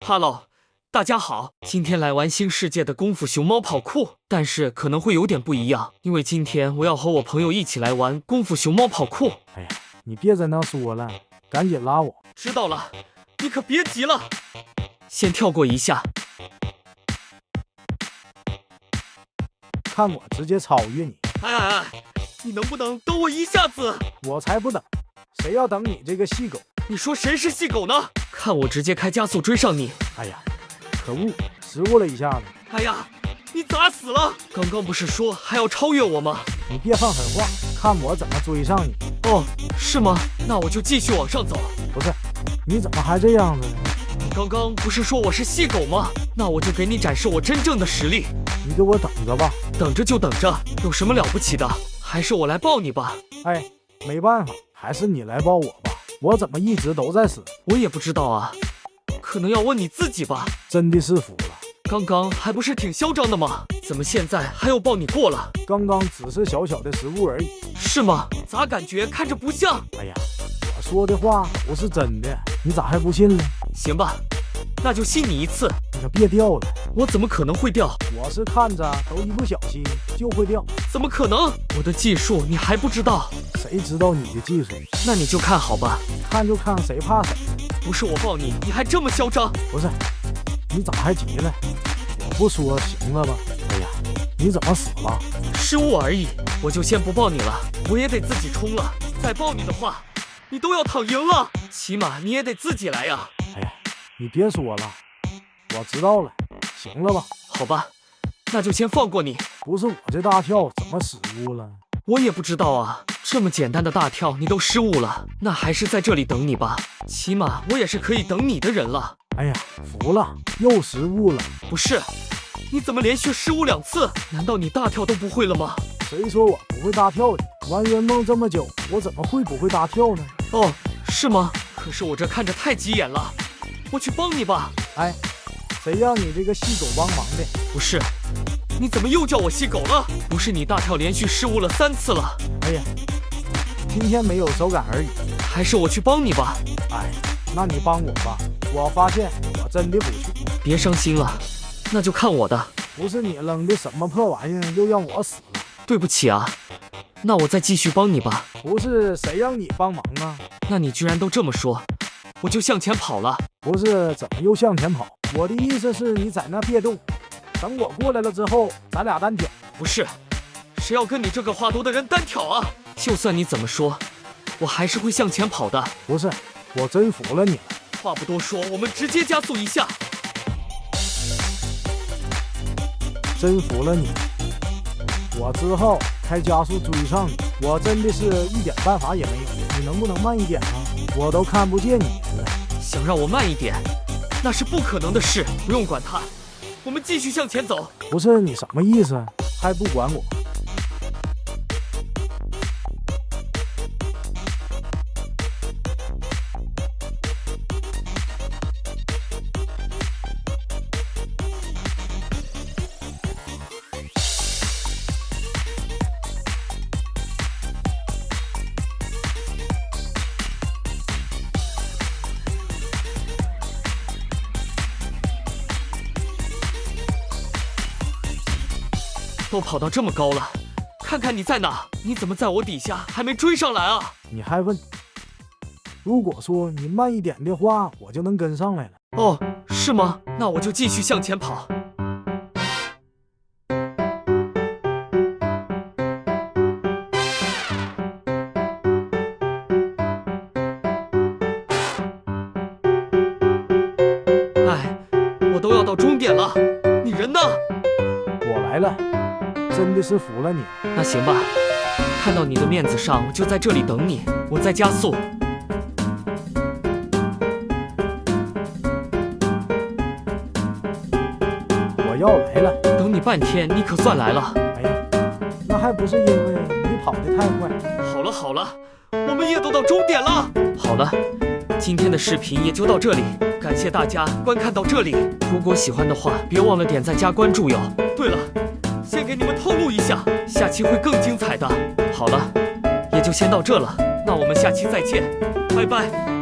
Hello， 大家好，今天来玩新世界的功夫熊猫跑酷，但是可能会有点不一样，因为今天我要和我朋友一起来玩功夫熊猫跑酷。哎呀，你别在那说了，赶紧拉我。知道了，你可别急了，先跳过一下。看我直接超越你！哎，你能不能等我一下子？我才不等，谁要等你这个细狗？你说谁是细狗呢？看我直接开加速追上你！哎呀，可恶，失误了一下子。哎呀，你咋死了？刚刚不是说还要超越我吗？你别放狠话，看我怎么追上你！哦，是吗？那我就继续往上走。不是，你怎么还这样子呢？你刚刚不是说我是细狗吗？那我就给你展示我真正的实力。你给我等着吧。等着就等着，有什么了不起的？还是我来抱你吧。哎，没办法，还是你来抱我吧。我怎么一直都在死？我也不知道啊，可能要问你自己吧。真的是服了。刚刚还不是挺嚣张的吗？怎么现在还要抱你过了？刚刚只是小小的失误而已。是吗？咋感觉看着不像？哎呀，我说的话都是真的，你咋还不信呢？行吧，那就信你一次。你可别掉了。我怎么可能会掉？我是看着都一不小心就会掉。怎么可能？我的技术你还不知道？谁知道你的技术？那你就看好吧。看就看，谁怕谁？不是我抱你，你还这么嚣张？不是，你咋还急了？我不说行了吧？哎呀，你怎么死了？失误而已，我就先不抱你了，我也得自己冲了。再抱你的话，你都要躺赢了，起码你也得自己来呀。哎呀，你别说了，我知道了，行了吧？好吧，那就先放过你。不是我这大跳怎么失误了？我也不知道啊，这么简单的大跳你都失误了，那还是在这里等你吧，起码我也是可以等你的人了。哎呀，服了，又失误了。不是，你怎么连续失误2次？难道你大跳都不会了吗？谁说我不会大跳的？玩圆梦这么久，我怎么会不会大跳呢？哦，是吗？可是我这看着太急眼了，我去帮你吧。哎，谁让你这个细狗帮忙的？不是，你怎么又叫我细狗了？不是你大跳连续失误了3次了。哎呀，今天没有手感而已。还是我去帮你吧。哎，那你帮我吧。我发现我真的不去。别伤心了，那就看我的。不是你扔的什么破玩意儿，又让我死了。对不起啊，那我再继续帮你吧。不是，谁让你帮忙啊？那你居然都这么说，我就向前跑了。不是，怎么又向前跑？我的意思是你在那别动，等我过来了之后，咱俩单挑。不是，谁要跟你这个话多的人单挑啊？就算你怎么说，我还是会向前跑的。不是，我真服了你了。话不多说，我们直接加速一下。真服了你，我之后开加速追上你，我真的是一点办法也没有。你能不能慢一点啊？我都看不见你了。想让我慢一点，那是不可能的事。不用管他，我们继续向前走。不是，你什么意思？还不管我？都跑到这么高了，看看你在哪？你怎么在我底下还没追上来啊？你还问？如果说你慢一点的话，我就能跟上来了。哦，是吗？那我就继续向前跑。哎，我都要到终点了，你人呢？我来了，真的是服了你。那行吧，看到你的面子上，我就在这里等你。我在加速。我要来了。等你半天，你可算来了。哎呀，那还不是因为你跑得太快。好了好了，我们也都到终点了。好了，今天的视频也就到这里，感谢大家观看到这里。如果喜欢的话，别忘了点赞加关注哟。对了，先给你们透露一下，下期会更精彩的。好了，也就先到这了，那我们下期再见，拜拜。